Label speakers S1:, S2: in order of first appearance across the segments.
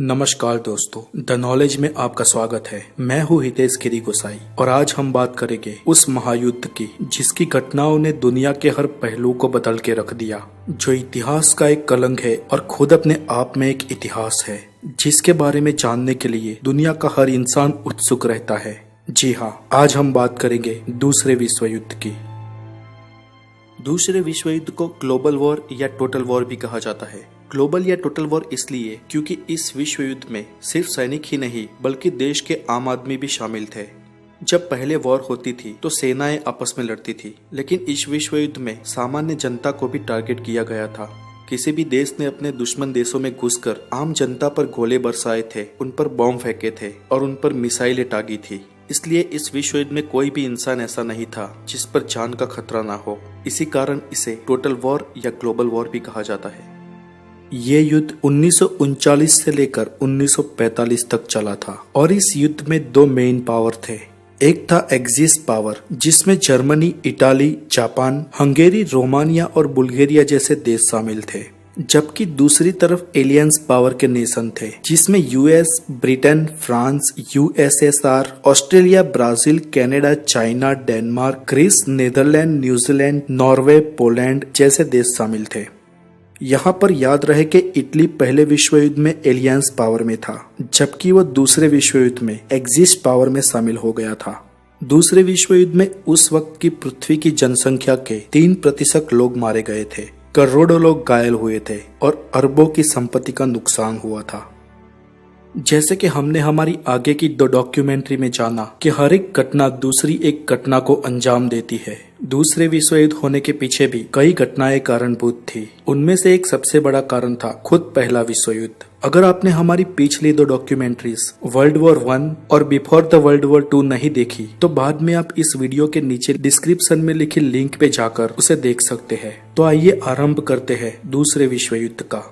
S1: नमस्कार दोस्तों, the knowledge में आपका स्वागत है। मैं हूँ हितेश गिरी गोसाई और आज हम बात करेंगे उस महायुद्ध की जिसकी घटनाओं ने दुनिया के हर पहलू को बदल के रख दिया, जो इतिहास का एक कलंक है और खुद अपने आप में एक इतिहास है, जिसके बारे में जानने के लिए दुनिया का हर इंसान उत्सुक रहता है। जी हाँ, आज हम बात करेंगे दूसरे विश्व युद्ध की। दूसरे विश्व युद्ध को ग्लोबल वॉर या टोटल वॉर भी कहा जाता है। ग्लोबल या टोटल वॉर इसलिए क्योंकि इस विश्व युद्ध में सिर्फ सैनिक ही नहीं बल्कि देश के आम आदमी भी शामिल थे। जब पहले वॉर होती थी तो सेनाएं आपस में लड़ती थी, लेकिन इस विश्व युद्ध में सामान्य जनता को भी टारगेट किया गया था। किसी भी देश ने अपने दुश्मन देशों में घुसकर आम जनता पर गोले बरसाए थे, उन पर बॉम्ब फेंके थे और उन पर मिसाइलें दागी थी। इसलिए इस विश्व युद्ध में कोई भी इंसान ऐसा नहीं था जिस पर जान का खतरा ना हो। इसी कारण इसे टोटल वॉर या ग्लोबल वॉर भी कहा जाता है। ये युद्ध 1939 से लेकर 1945 तक चला था और इस युद्ध में दो मेन पावर थे। एक था एक्सिस पावर, जिसमें Germany, Italy, Japan, Hungary, Romania और बुल्गारिया जैसे देश शामिल थे, जबकि दूसरी तरफ एलियंस पावर के नेशन थे, जिसमें US, Britain, France, USSR, Australia, Brazil, Canada, China, Denmark, Greece, Netherland, New Zealand, Norway, Poland जैसे देश शामिल थे। यहाँ पर याद रहे कि इटली पहले विश्व युद्ध में एलियंस पावर में था, जबकि वह दूसरे विश्व युद्ध में एक्सिस पावर में शामिल हो गया था। दूसरे विश्व युद्ध में उस वक्त की पृथ्वी की जनसंख्या के 3% लोग मारे गए थे, करोड़ों लोग घायल हुए थे और अरबों की संपत्ति का नुकसान हुआ था। जैसे कि हमने हमारी आगे की 2 डॉक्यूमेंट्री में जाना कि हर एक घटना दूसरी एक घटना को अंजाम देती है। दूसरे विश्व युद्ध होने के पीछे भी कई घटनाएं कारणभूत थी। उनमें से एक सबसे बड़ा कारण था खुद पहला विश्व युद्ध। अगर आपने हमारी पिछली 2 डॉक्यूमेंट्रीज वर्ल्ड वॉर 1 और बिफोर द वर्ल्ड वॉर 2 नहीं देखी तो बाद में आप इस वीडियो के नीचे डिस्क्रिप्शन में लिखी लिंक पे जाकर उसे देख सकते हैं। तो आइए आरंभ करते हैं दूसरे विश्व युद्ध का।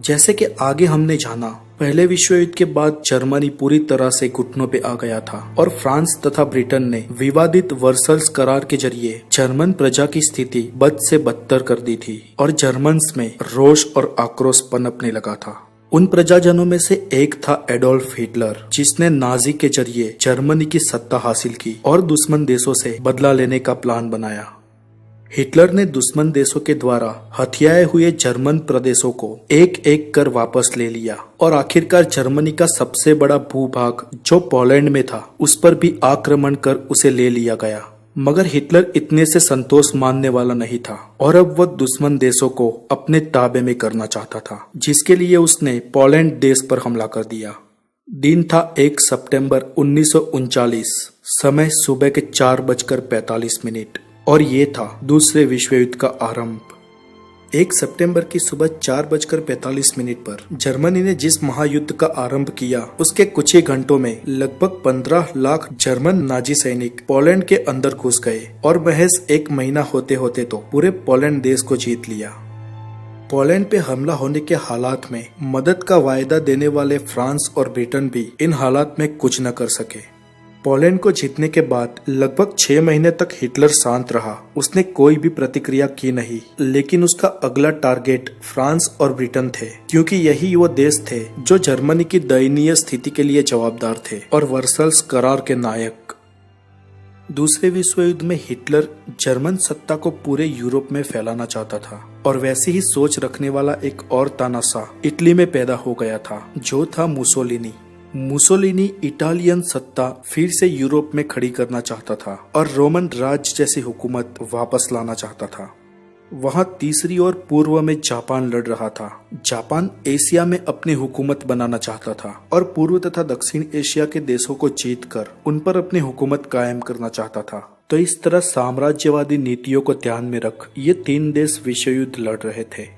S1: जैसे कि आगे हमने जाना, पहले विश्व युद्ध के बाद जर्मनी पूरी तरह से घुटनों पे आ गया था और फ्रांस तथा ब्रिटेन ने विवादित वर्सल्स करार के जरिए जर्मन प्रजा की स्थिति बद से बदतर कर दी थी और जर्मन्स में रोष और आक्रोश पनपने लगा था। उन प्रजाजनों में से एक था एडोल्फ हिटलर, जिसने नाजी के जरिए जर्मनी की सत्ता हासिल की और दुश्मन देशों से बदला लेने का प्लान बनाया। हिटलर ने दुश्मन देशों के द्वारा हथियाए हुए जर्मन प्रदेशों को एक एक कर वापस ले लिया और आखिरकार जर्मनी का सबसे बड़ा भूभाग जो पोलैंड में था उस पर भी आक्रमण कर उसे ले लिया गया। मगर हिटलर इतने से संतोष मानने वाला नहीं था और अब वह दुश्मन देशों को अपने ताबे में करना चाहता था, जिसके लिए उसने पोलैंड देश पर हमला कर दिया। दिन था 1 सितंबर 1939, समय सुबह के 4:45 और ये था दूसरे विश्व युद्ध का आरंभ। 1 सितंबर की सुबह 4:45 पर जर्मनी ने जिस महायुद्ध का आरंभ किया उसके कुछ ही घंटों में लगभग 15 लाख जर्मन नाजी सैनिक पोलैंड के अंदर घुस गए और महज 1 महीना होते होते तो पूरे पोलैंड देश को जीत लिया। पोलैंड पे हमला होने के हालात में मदद का वायदा देने वाले फ्रांस और ब्रिटेन भी इन हालात में कुछ न कर सके। पोलैंड को जीतने के बाद लगभग 6 महीने तक हिटलर शांत रहा। उसने कोई भी प्रतिक्रिया की नहीं, लेकिन उसका अगला टारगेट फ्रांस और ब्रिटेन थे, क्योंकि यही वो देश थे जो जर्मनी की दयनीय स्थिति के लिए जवाबदार थे और वर्सल्स करार के नायक। दूसरे विश्व युद्ध में हिटलर जर्मन सत्ता को पूरे यूरोप में फैलाना चाहता था और वैसी ही सोच रखने वाला एक और तानाशाह इटली में पैदा हो गया था, जो था मुसोलिनी। मुसोलिनी इटालियन सत्ता फिर से यूरोप में खड़ी करना चाहता था और रोमन राज्य जैसी हुकूमत वापस लाना चाहता था। वहां तीसरी ओर पूर्व में जापान लड़ रहा था। जापान एशिया में अपनी हुकूमत बनाना चाहता था और पूर्व तथा दक्षिण एशिया के देशों को जीतकर उन पर अपनी हुकूमत कायम करना चाहता था। तो इस तरह साम्राज्यवादी नीतियों को ध्यान में रख ये 3 देश विश्व युद्ध लड़ रहे थे।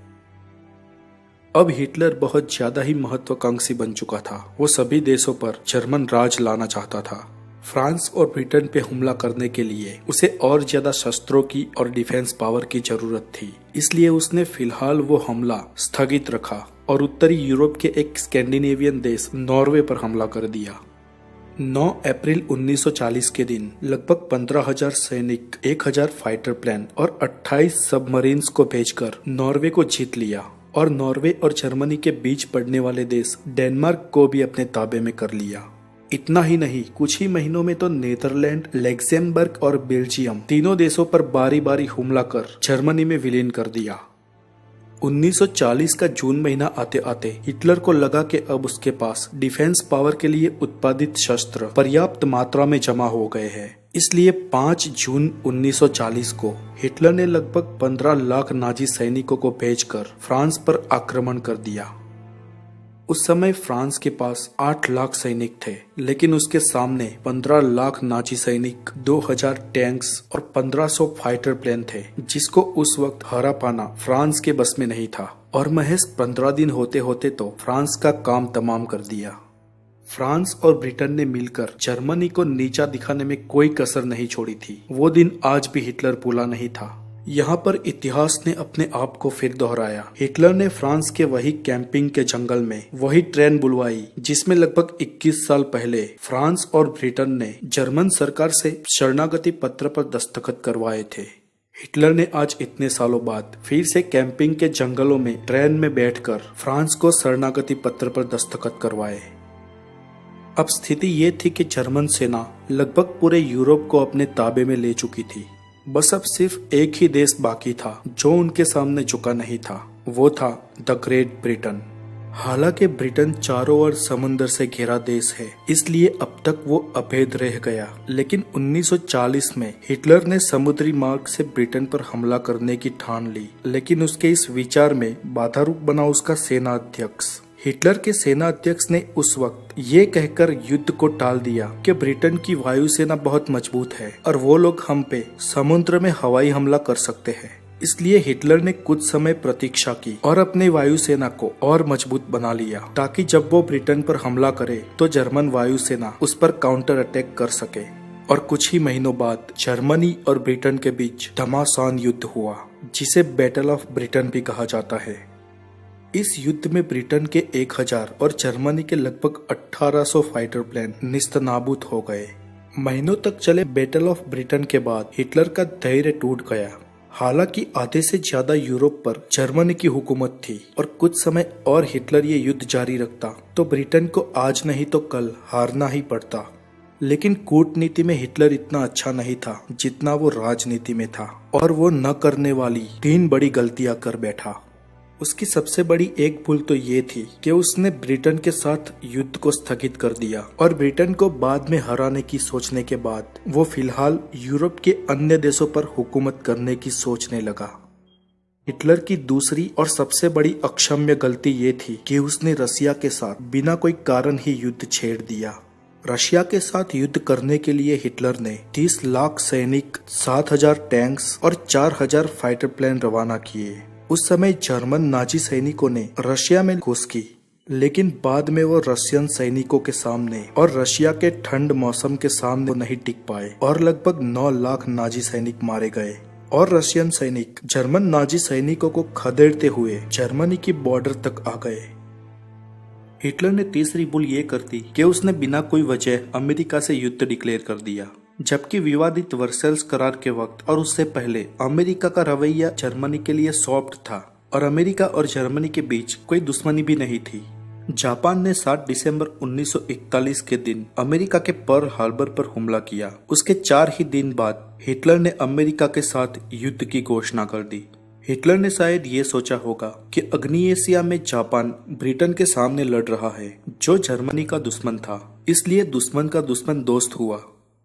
S1: अब हिटलर बहुत ज्यादा ही महत्वाकांक्षी बन चुका था। वो सभी देशों पर जर्मन राज लाना चाहता था। फ्रांस और ब्रिटेन पे हमला करने के लिए उसे और ज्यादा शस्त्रों की और डिफेंस पावर की जरूरत थी, इसलिए उसने फिलहाल वो हमला स्थगित रखा और उत्तरी यूरोप के एक स्कैंडिनेवियन देश नॉर्वे पर हमला कर दिया। 9 अप्रैल 1940 के दिन लगभग 15,000 सैनिक, 1,000 फाइटर प्लेन और 28 सबमरीन्स को भेजकर नॉर्वे को जीत लिया और नॉर्वे और जर्मनी के बीच पड़ने वाले देश डेनमार्क को भी अपने ताबे में कर लिया। इतना ही नहीं, कुछ ही महीनों में तो नीदरलैंड, लग्जमबर्ग और बेल्जियम तीनों देशों पर बारी बारी हमला कर जर्मनी में विलीन कर दिया। 1940 का जून महीना आते आते हिटलर को लगा कि अब उसके पास डिफेंस पावर के लिए उत्पादित शस्त्र पर्याप्त मात्रा में जमा हो गए हैं। इसलिए 5 जून 1940 को हिटलर ने लगभग 15 लाख नाजी सैनिकों को भेजकर फ्रांस पर आक्रमण कर दिया। उस समय फ्रांस के पास 8 लाख सैनिक थे, लेकिन उसके सामने 15 लाख नाजी सैनिक, 2000 टैंक्स और 1500 फाइटर प्लेन थे, जिसको उस वक्त हरा पाना फ्रांस के बस में नहीं था। और महज 15 दिन होते होते तो फ्रांस का काम तमाम कर दिया। फ्रांस और ब्रिटेन ने मिलकर जर्मनी को नीचा दिखाने में कोई कसर नहीं छोड़ी थी। वो दिन आज भी हिटलर भूला नहीं था। यहाँ पर इतिहास ने अपने आप को फिर दोहराया। हिटलर ने फ्रांस के वही कैंपिंग के जंगल में वही ट्रेन बुलवाई जिसमें लगभग 21 साल पहले फ्रांस और ब्रिटेन ने जर्मन सरकार से शरणागति पत्र पर दस्तखत करवाए थे। हिटलर ने आज इतने सालों बाद फिर से कैंपिंग के जंगलों में ट्रेन में बैठकर फ्रांस को शरणागति पत्र पर दस्तखत करवाए। अब स्थिति ये थी कि जर्मन सेना लगभग पूरे यूरोप को अपने ताबे में ले चुकी थी। बस अब सिर्फ एक ही देश बाकी था जो उनके सामने झुका नहीं था, वो था द ग्रेट ब्रिटेन। हालांकि ब्रिटेन चारों ओर समुद्र से घिरा देश है, इसलिए अब तक वो अभेद रह गया। लेकिन 1940 में हिटलर ने समुद्री मार्ग से ब्रिटेन पर हमला करने की ठान ली, लेकिन उसके इस विचार में बाधा रूप बना उसका सेना अध्यक्ष। हिटलर के सेना अध्यक्ष ने उस वक्त ये कहकर युद्ध को टाल दिया कि ब्रिटेन की वायुसेना बहुत मजबूत है और वो लोग हम पे समुद्र में हवाई हमला कर सकते हैं। इसलिए हिटलर ने कुछ समय प्रतीक्षा की और अपनी वायुसेना को और मजबूत बना लिया, ताकि जब वो ब्रिटेन पर हमला करे तो जर्मन वायुसेना उस पर काउंटर अटैक कर सके। और कुछ ही महीनों बाद जर्मनी और ब्रिटेन के बीच घमासान युद्ध हुआ, जिसे बैटल ऑफ ब्रिटेन भी कहा जाता है। इस युद्ध में ब्रिटेन के 1000 और जर्मनी के लगभग 1800 फाइटर प्लेन निस्तनाबूद हो गए। महीनों तक चले बैटल ऑफ ब्रिटेन के बाद हिटलर का धैर्य टूट गया। हालांकि आधे से ज्यादा यूरोप पर जर्मनी की हुकूमत थी और कुछ समय और हिटलर ये युद्ध जारी रखता तो ब्रिटेन को आज नहीं तो कल हारना ही पड़ता। लेकिन कूटनीति में हिटलर इतना अच्छा नहीं था जितना वो राजनीति में था, और वो न करने वाली 3 बड़ी गलतियां कर बैठा। उसकी सबसे बड़ी एक भूल तो ये थी कि उसने ब्रिटेन के साथ युद्ध को स्थगित कर दिया और ब्रिटेन को बाद में हराने की सोचने के बाद वो फिलहाल यूरोप के अन्य देशों पर हुकूमत करने की सोचने लगा। हिटलर की दूसरी और सबसे बड़ी अक्षम्य गलती ये थी कि उसने रशिया के साथ बिना कोई कारण ही युद्ध छेड़ दिया। रशिया के साथ युद्ध करने के लिए हिटलर ने 30 लाख सैनिक, 7000 टैंक्स और 4000 फाइटर प्लेन रवाना किए। उस समय जर्मन नाजी सैनिकों ने रशिया में घुस की, लेकिन बाद में वो रशियन सैनिकों के सामने और रशिया के ठंड मौसम के सामने नहीं टिक पाए और लगभग 9 लाख नाजी सैनिक मारे गए। और रशियन सैनिक जर्मन नाजी सैनिकों को खदेड़ते हुए जर्मनी की बॉर्डर तक आ गए। हिटलर ने तीसरी भूल ये कर दी कि उसने बिना कोई वजह अमेरिका से युद्ध डिक्लेयर कर दिया, जबकि विवादित वर्सेल्स करार के वक्त और उससे पहले अमेरिका का रवैया जर्मनी के लिए सॉफ्ट था और अमेरिका और जर्मनी के बीच कोई दुश्मनी भी नहीं थी। जापान ने 7 दिसंबर 1941 के दिन अमेरिका के पर्ल हार्बर पर हमला किया। उसके 4 ही दिन बाद हिटलर ने अमेरिका के साथ युद्ध की घोषणा कर दी। हिटलर ने शायद ये सोचा होगा कि अग्नि एशिया में जापान ब्रिटेन के सामने लड़ रहा है, जो जर्मनी का दुश्मन था, इसलिए दुश्मन का दुश्मन दोस्त हुआ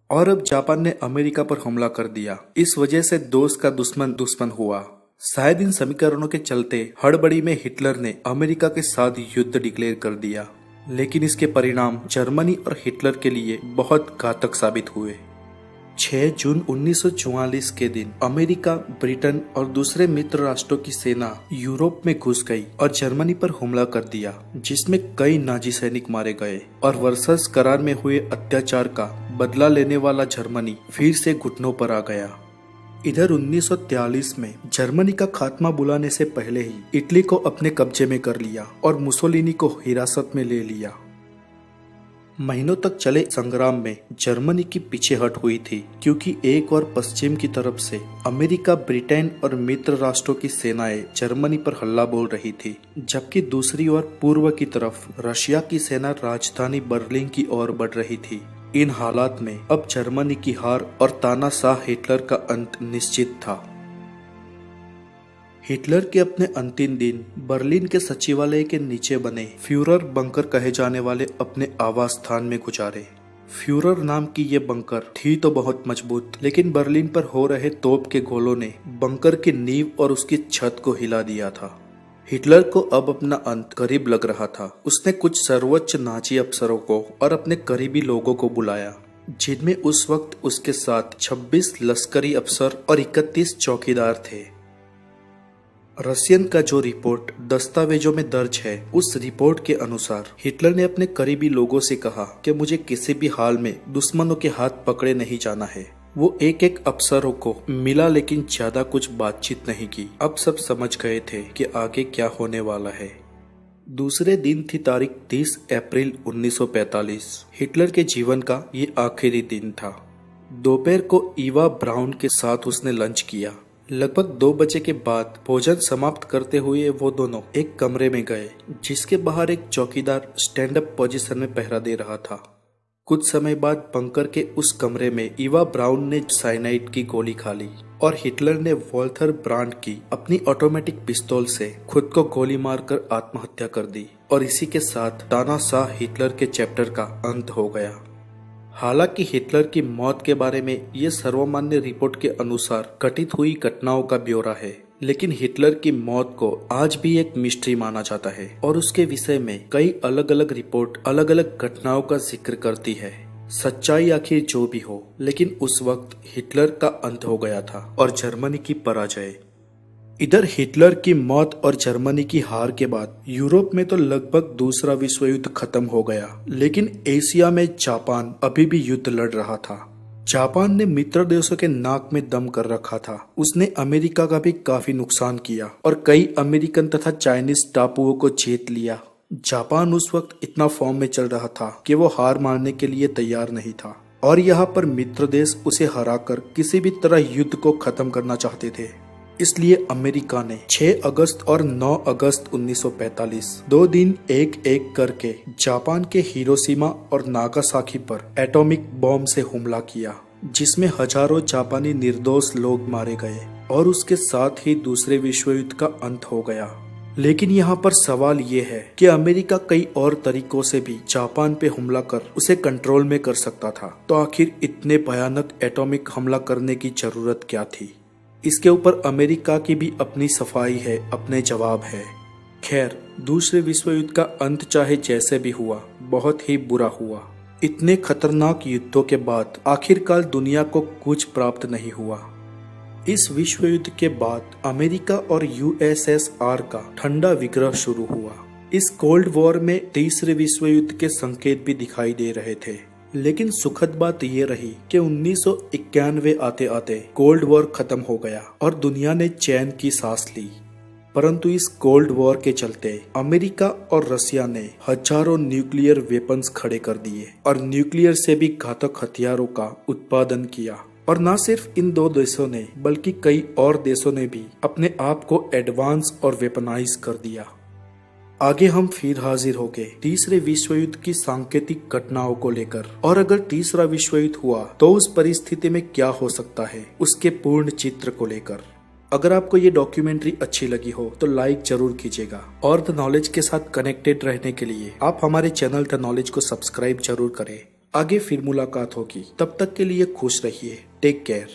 S1: और अब जापान ने अमेरिका पर हमला कर दिया। इस वजह से दोस्त का दुश्मन दुश्मन हुआ। शायद इन समीकरणों के चलते हड़बड़ी में हिटलर ने अमेरिका के साथ युद्ध डिक्लेयर कर दिया, लेकिन इसके परिणाम जर्मनी और हिटलर के लिए बहुत घातक साबित हुए। 6 जून 1944 के दिन अमेरिका, ब्रिटेन और दूसरे मित्र राष्ट्रों की सेना यूरोप में घुस गई और जर्मनी पर हमला कर दिया, जिसमें कई नाजी सैनिक मारे गए और वर्सल्स करार में हुए अत्याचार का बदला लेने वाला जर्मनी फिर से घुटनों पर आ गया। इधर 1943 में जर्मनी का खात्मा बुलाने से पहले ही इटली को अपने कब्जे में कर लिया और मुसोलिनी को हिरासत में ले लिया। महीनों तक चले संग्राम में जर्मनी की पीछेहट हुई थी, क्योंकि एक और पश्चिम की तरफ से अमेरिका, ब्रिटेन और मित्र राष्ट्रों की सेनाएं जर्मनी पर हल्ला बोल रही थी, जबकि दूसरी ओर पूर्व की तरफ रशिया की सेना राजधानी बर्लिन की ओर बढ़ रही थी। इन हालात में अब जर्मनी की हार और तानाशाह हिटलर का अंत निश्चित था। हिटलर के अपने अंतिम दिन बर्लिन के सचिवालय के नीचे बने फ्यूरर बंकर कहे जाने वाले अपने आवास स्थान में गुजारे। फ्यूरर नाम की ये बंकर थी तो बहुत मजबूत, लेकिन बर्लिन पर हो रहे तोप के गोलों ने बंकर की नींव और उसकी छत को हिला दिया था। हिटलर को अब अपना अंत करीब लग रहा था। उसने कुछ सर्वोच्च नाजी अफसरों को और अपने करीबी लोगों को बुलाया, जिनमें उस वक्त उसके साथ 26 लश्करी अफसर और 31 चौकीदार थे। रशियन का जो रिपोर्ट दस्तावेजों में दर्ज है, उस रिपोर्ट के अनुसार हिटलर ने अपने करीबी लोगों से कहा कि मुझे किसी भी हाल में दुश्मनों के हाथ पकड़े नहीं जाना है। वो एक एक अफसरों को मिला, लेकिन ज्यादा कुछ बातचीत नहीं की। अब सब समझ गए थे कि आगे क्या होने वाला है। दूसरे दिन थी तारीख 30 अप्रैल 1945। हिटलर के जीवन का ये आखिरी दिन था। दोपहर को ईवा ब्राउन के साथ उसने लंच किया। लगभग 2 बजे के बाद भोजन समाप्त करते हुए वो दोनों एक कमरे में गए, जिसके बाहर एक चौकीदार स्टैंड अप पोजीशन में पहरा दे रहा था। कुछ समय बाद बंकर के उस कमरे में ईवा ब्राउन ने साइनाइड की गोली खा ली और हिटलर ने वॉल्थर ब्रांड की अपनी ऑटोमेटिक पिस्तौल से खुद को गोली मारकर आत्महत्या कर दी, और इसी के साथ तानाशाह हिटलर के चैप्टर का अंत हो गया। हालांकि हिटलर की मौत के बारे में ये सर्वमान्य रिपोर्ट के अनुसार घटित हुई घटनाओं का ब्यौरा है, लेकिन हिटलर की मौत को आज भी एक मिस्ट्री माना जाता है और उसके विषय में कई अलग अलग रिपोर्ट अलग अलग घटनाओं का जिक्र करती है। सच्चाई आखिर जो भी हो, लेकिन उस वक्त हिटलर का अंत हो गया था और जर्मनी की पराजय। इधर हिटलर की मौत और जर्मनी की हार के बाद यूरोप में तो लगभग दूसरा विश्व युद्ध खत्म हो गया, लेकिन एशिया में जापान अभी भी युद्ध लड़ रहा था। जापान ने मित्र देशों के नाक में दम कर रखा था। उसने अमेरिका का भी काफी नुकसान किया और कई अमेरिकन तथा चाइनीज टापुओं को जीत लिया। जापान उस वक्त इतना फॉर्म में चल रहा था कि वो हार मानने के लिए तैयार नहीं था, और यहाँ पर मित्र देश उसे हराकर किसी भी तरह युद्ध को खत्म करना चाहते थे। इसलिए अमेरिका ने 6 अगस्त और 9 अगस्त 1945 2 दिन एक एक करके जापान के हिरोशिमा और नागासाकी पर एटॉमिक बॉम्ब से हमला किया, जिसमें हजारों जापानी निर्दोष लोग मारे गए और उसके साथ ही दूसरे विश्व युद्ध का अंत हो गया। लेकिन यहाँ पर सवाल ये है कि अमेरिका कई और तरीकों से भी जापान पे हमला कर उसे कंट्रोल में कर सकता था, तो आखिर इतने भयानक एटॉमिक हमला करने की जरूरत क्या थी? इसके ऊपर अमेरिका की भी अपनी सफाई है, अपने जवाब है। खैर, दूसरे विश्व युद्ध का अंत चाहे जैसे भी हुआ, बहुत ही बुरा हुआ। इतने खतरनाक युद्धों के बाद आखिरकार दुनिया को कुछ प्राप्त नहीं हुआ। इस विश्व युद्ध के बाद अमेरिका और यूएसएसआर का ठंडा विग्रह शुरू हुआ। इस कोल्ड वॉर में तीसरे विश्व युद्ध के संकेत भी दिखाई दे रहे थे, लेकिन सुखद बात ये रही कि 1991 आते आते कोल्ड वॉर खत्म हो गया और दुनिया ने चैन की सांस ली। परंतु इस कोल्ड वॉर के चलते अमेरिका और रशिया ने हजारों न्यूक्लियर वेपन्स खड़े कर दिए और न्यूक्लियर से भी घातक हथियारों का उत्पादन किया। और न सिर्फ इन 2 देशों ने, बल्कि कई और देशों ने भी अपने आप को एडवांस और वेपनाइज कर दिया। आगे हम फिर हाजिर हो गए तीसरे विश्व युद्ध की सांकेतिक घटनाओं को लेकर, और अगर तीसरा विश्व युद्ध हुआ तो उस परिस्थिति में क्या हो सकता है, उसके पूर्ण चित्र को लेकर। अगर आपको ये डॉक्यूमेंट्री अच्छी लगी हो तो लाइक जरूर कीजिएगा, और द नॉलेज के साथ कनेक्टेड रहने के लिए आप हमारे चैनल द नॉलेज को सब्सक्राइब जरूर करें। आगे फिर मुलाकात होगी, तब तक के लिए खुश रहिए। Take care.